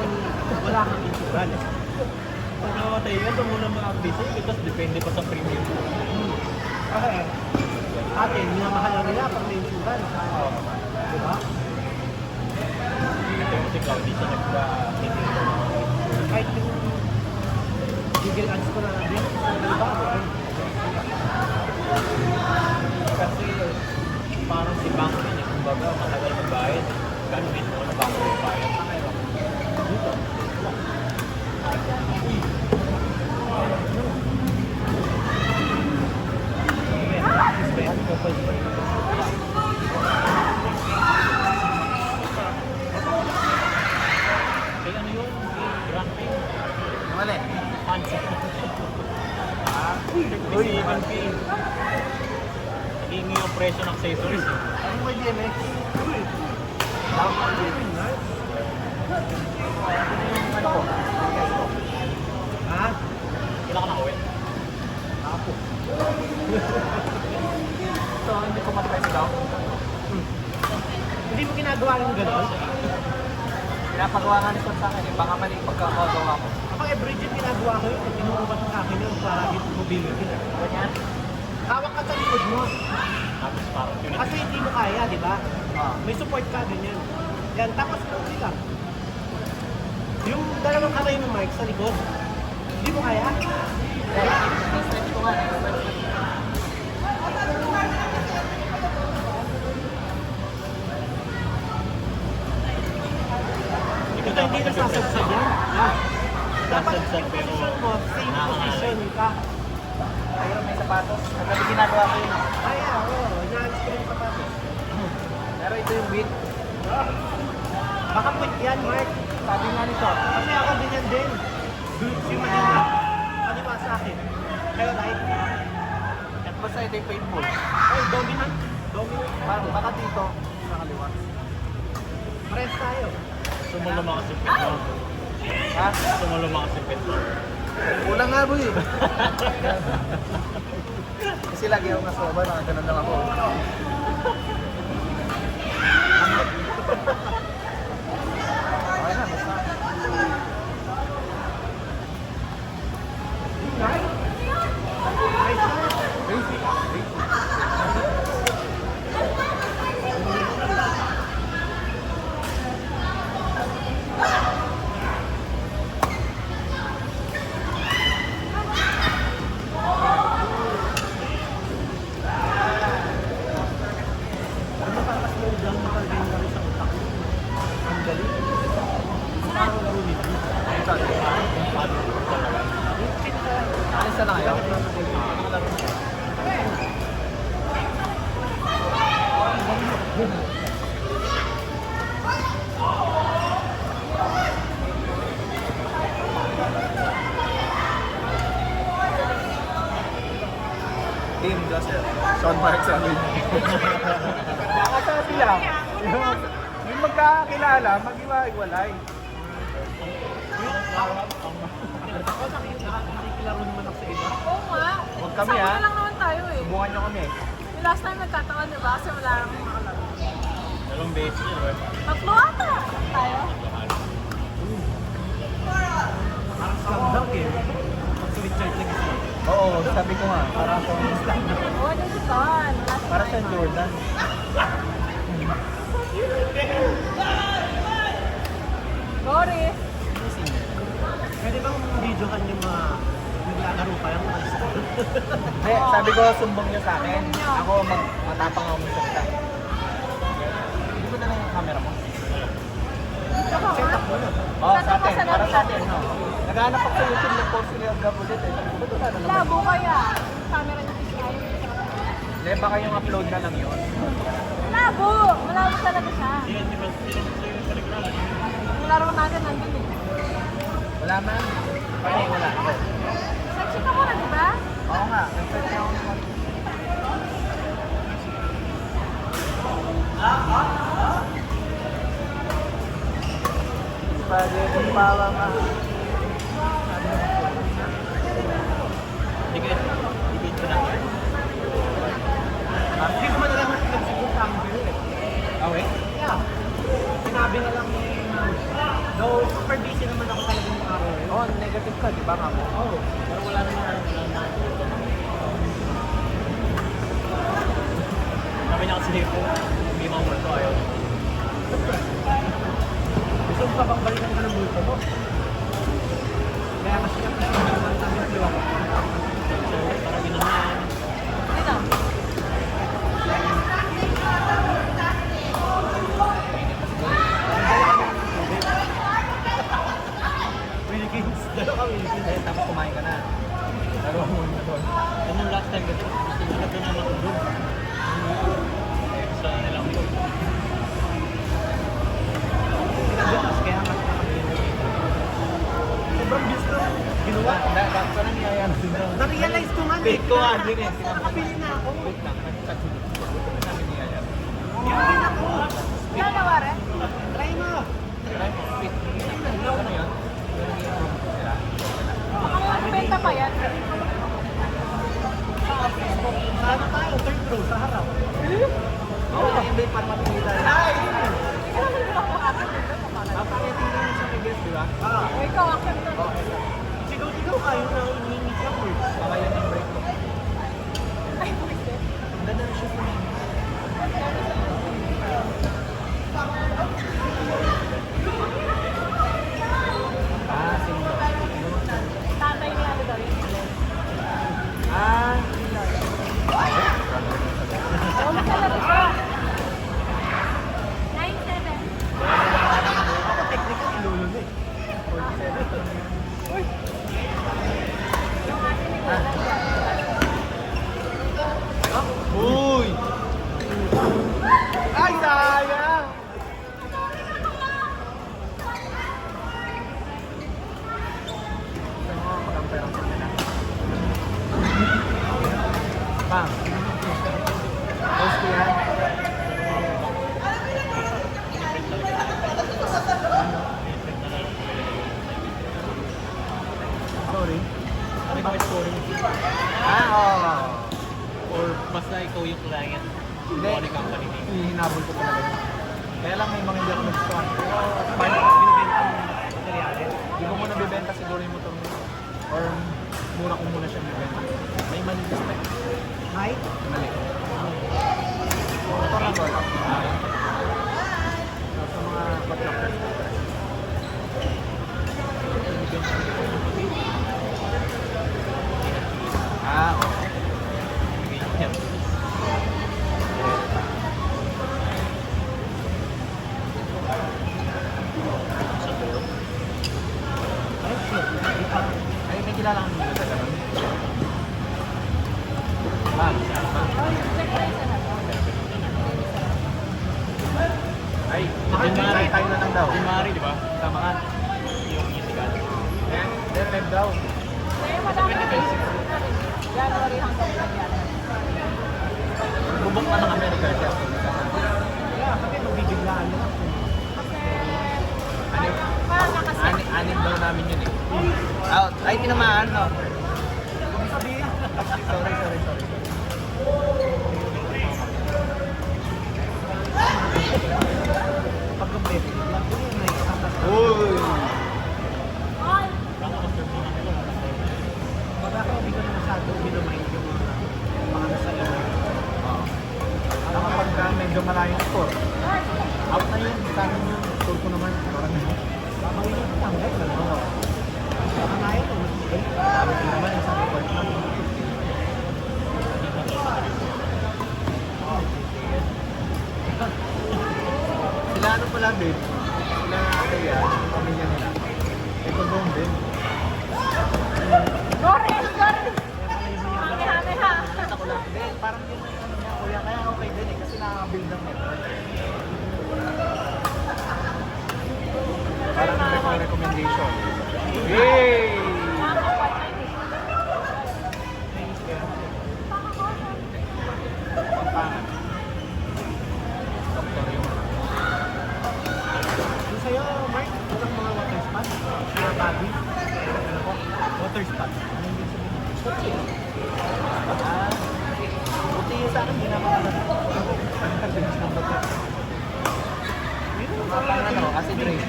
wala kang insurance. Pag namatay yan, ito muna mga-update because depende pa sa premium. Kasi atin, minamahal na nila pag may insurance. Diba? Ito yung ikaw, di siya nagka-hindi. Kahit yung Google Ads ko na din, diba? Kasi parang si bank yun eh. Kumbaga, matagal magbayad. Ganun mo na bago magbayad. Dito. Kaya ano yun? Ramping. Mali. Concept. Uy, 57K. Naging yung presyo ng accessories eh. ano may DMX? Ano ko? Ha? Kailan ka nakauwi? Ako. So, hindi ko ma-press down. Hindi mo ginagawa yung gano'n? Pinapagawa nga nito sa akin eh. Baka mali yung pagkakagawa ko. Ako every gym ginagawa ko yun. Tinurubat sa akin yun para dito mobility. Ganyan? Hawak ka sa likod mo. Tapos parang yun. Kasi hindi mo kaya, di ba? Ah. May support ka, ganyan. Yan, tapos okay lang. Yung dalawang kamay mo, Mike, sa likod. Hindi mo kaya? Stretch ko nga. Ito hindi nasasabsab yan. Ah. Dapat Nasasabsab yung pero position mo, same nakakaalay. position ka. Ayun, may sapatos. Kagabi ginagawa ko yun. Kaya, oo. Inaalis ko rin sapatos. Pero ito yung width. Baka point yan, Mark. Sabi nga nito. Kasi ako ganyan din. Yung mahina. Kaliwa sa akin. Kayo right? At basta ito yung painful. Ay, dominant. Dominant. Parang baka dito. Sa kaliwa. Press tayo. Sumulong mga sipit mo. Ha? Sumulong mga sipit mo. Kulang nga boy. Kasi lagi ako nasa baba, nakaganon lang ako. Okay na, basta. Nice shot. Crazy. Ano nakaka-slow down mo talaga yung laro sa utak mo? Ang galing. Parang laro nito. Alis na lang kayo? Team Joseph. Sean Mark sabi niya. Nakasabi lang. Yung magkakakilala, mag-iwa-iwalay. Ako nakikilaro naman ako sa iba. Oo nga. Huwag kami, Sama ha? lang naman tayo eh. Subukan nyo kami. Yung last time nagkataon, di ba? Kasi wala nang makalaro. Dalawang beses yun, eh. Tatlo ata. Tayo. Parang slam dunk eh. Pag si Richard lang isa. Oo, sabi ko nga. Para sa Oo, ano si Don? para sa Jordan. Doris. Pwede bang videohan yung mga naglalaro pa yung mga star? Hindi, sabi ko sumbong nyo sa akin. Ako matapang ako magsalita. Hindi ko na lang yung camera mo. Set up mo na. Oo, sa atin. Para sa atin. No? Naghahanap ako sa YouTube ng post nila Gabulit eh. Sabi ko, ba't wala na naman? Labo kaya. Camera niya si Ayaw. Hindi, baka yung upload na lang yun. Labo! Malabo talaga siya. Yan, di ba? Sino yung paligran? Yung laro natin nandun eh. Wala man. Okay, wala. Go. Section ako na, di ba? Oo nga. Nag-search ako ng Spaghetti pala nga. Dikit. Dikit ko na. Hindi ko man alam kung nagsipunta ang bill eh. Okay. Yeah. Sinabi na lang ni Though, super busy naman ako talaga ng araw eh. Oo, negative ka, di ba nga mo? Oo. Pero wala naman wala naman. Sabi niya kasi dito, hindi mga multo ayaw. Gusto mo pa bang balikan ka ng multo mo? Kaya kasi kapag naman sa amin ko. So, parang yun naman. Dito. Wilkins. Dalo ka Wilkins. Eh, tapos kumain ka na. Laro mo na doon. Yun yung last time kasi, nasulat na naman ko doon. Extra na lang yun. Pinagbitas kaya nga kami. Sobrang bis na ginawa. Dapat ko na niyaya na din daw. Na-realize ko nga. Wait ko nga din eh. Nakapili na ako. Wait lang, nagtatsulog. Gusto na namin niyaya. Hindi din ako. Dalawa rin. Try mo. Try mo, wait. Ano yun? Yung i-improve ko sila. Baka benta pa yan. Sa ano tayo? Third row, sa harap. Oo, hindi para mapilita. Ay! Hindi ka naman ako makakit dito. Mapangitin naman sa Miguel, di ba? Ah, O ikaw, akit na. Okay. sigaw-sigaw kayo na ininit ka po. Baka yun yung break ko. Ay, pwede. Ganda na siya sa mga. Ah, sino ba? Tatay ni ano daw yun. Ah, Ulit talaga siya. 9-7. Ako technical, ilolo na eh. 47. Yung ate ni Kuya dyan. Uy! Ay, sayang! Bang! Post ko yan. Sorry. Ano ba yung scoring? Ah, oo. Or basta ikaw yung client. Hindi. Hindi. Ano company name. Hihinabol ko talaga yun. Kaya lang may mga hindi ako nagustuhan. Paano ko binibenta ng materyales? Hindi ko muna bibenta siguro yung motor mo. Or mura ko muna siya bibenta. May mali respect. Hi? Mali. Motor lang boy. Sa mga backlockers. Ah, okay. Yan. Sa dulo. Ay, shit. Hindi pa. Ay, may kilala kang nila sa ganun. Ma'am, ma'am. Check ko yung isa na to. Ay, Di Mari. tayo na lang daw. Di Mari, di ba? Tama ka. Yung musical. Ayan, then red daw. Eh, madami na rin. January hanggang January. Bubok na ng Amerika siya. Kaya kami magbibiglaan na. Anim, Parang nakaset. anim daw namin yun eh. Out. Ay, tinamaan, no? Kung sabihin, Sorry. pag competitive lang, kung yun, may isang tas. Uy! Ay, Pag ako, hindi ko na masyado binumind yung mga nasa iyo. Oo. Ano kapag medyo malayong score? ay. Out na yun. Sa amin yun. Score ko naman. Parang yun. Babangin yung tanggal, gano'n. Oo. Baka na yun, mas Sabi ko naman, isang report na. Sila ano pala, babe? Sila kaya, pamilya nila. Ito doon din. Goren! Hame-hame ha. Nakita ko lang. Hindi, parang yun yung ano niya, kuya. Kaya okay din eh, kasi nakabuild ang network. Parang may recommendation. Yay! Nakakakuha Chinese. Pampangan. Doktor yung Yung sa'yo, Mark, walang mga water spots? Mga babi? Ano po? Water spots. Ano yung sabihin? Puti. ah, buti yung sa akin, hindi naman alam. Ang tagbibis ng doktor. Pampangan ano, acid rain.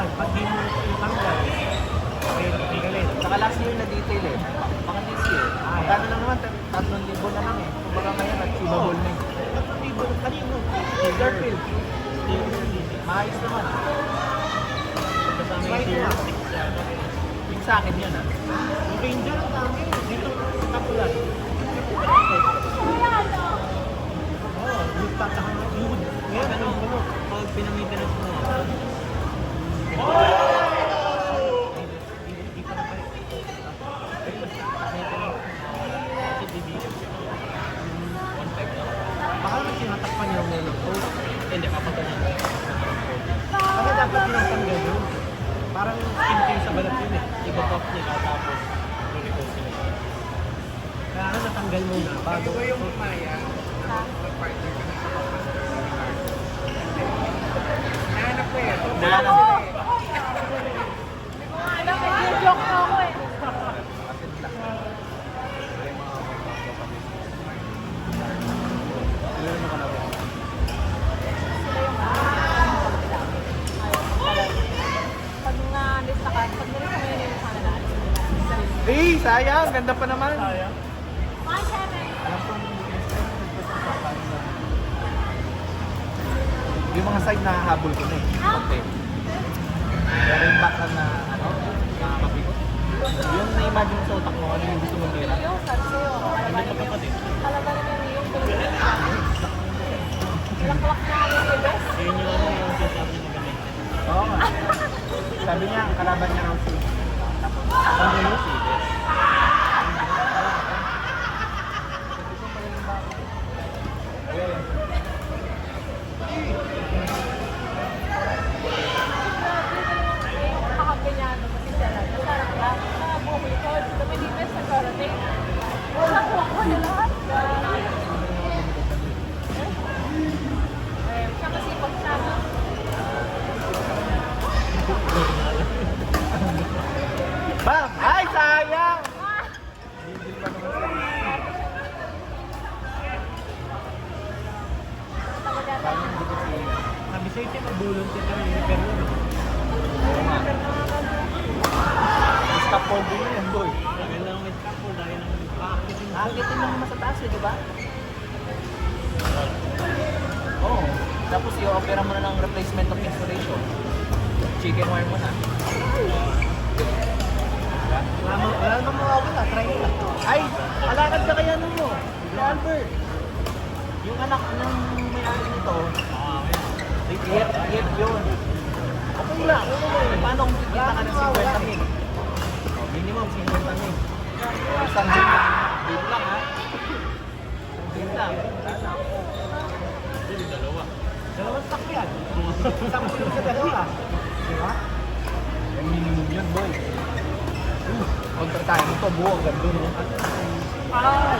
yan. Pag di mo itanggal, okay, galit. Saka last year na detail eh. Baka this year. Magkano lang naman? 3,000 na lang eh. Kumbaga ngayon, achievable na eh. Kanino? Garfield. Maayos naman. Kasama yung Right tier na. 6 ano. Yung sa akin yun ah. Yung Ranger ang dami. Dito, kapulan. Oo, yung tataka ng food. Ngayon, Ano, ano? pag pinamitinance mo, Hindi pa na kayo. kasi division siya. 1.5 na. Baka naman tinatakpan niya muna ng post. Hindi, papatayin na. Kasi dapat tinatanggal yun. Parang skin kayo sa balat yun eh. Iba-pop nila tapos re-recoat nila. Kaya ano, natanggal muna bago. yung Maya, partner ka na sa Nahanap ko eh. Nahanap ko. Alam, nag-joke na ako eh. Pag na-list na ka, pag nilista mo yun yung kanila, alis mo na. Eh, sayang. Ganda pa naman. Sayang. Mga seven. Alam ko, yung mga side na habol ko na eh. Okay. Pero yung back na ano, na mabigot. Yung na-imagine sa utak mo, ano yung gusto mong nila? Yung sabi sa'yo, Hindi pa kapatid. talaga naman yung lakwak na yung best. Yun yung ano yung sinasabi niya magaling. Oo nga. Sabi niya, ang kalaban niya raw si... Ano yun? Si Des. Kakampi niya, ano, kasi siya lang. Parang lang, bumikod. Kami ni Best sa quarantine. Nakuha ko na lahat. Siya kasi pag siya, no? Bam! Ay, sayang! Tagal yata. Sabi sa'yo, tinabulon ka na yung pero yun. Oo nga. Stop holding yun, boy. Dahil lang may scaffold, dahil lang may packet. Akitin lang naman sa taas eh, di ba? Oo. Tapos i-opera mo na ng replacement of insulation. Chicken wire mo na. Wala namang mawawala, try mo lang. Ay! Alakad ka kaya nun mo. Albert. Yung anak ng may-ari nito, hit yun. Okay lang. Paano kung kikita ka ng 50 mil? Oh, minimum 50 mil. O, isang bill lang ha. Isang bill lang. Wala lang. Hindi, dalawa. Dalawang stock yan. Isang pulo sa dalawa. Di ba? Yung minimum yun, boy. Kontra tayo nito, buo, ganda no? Ay!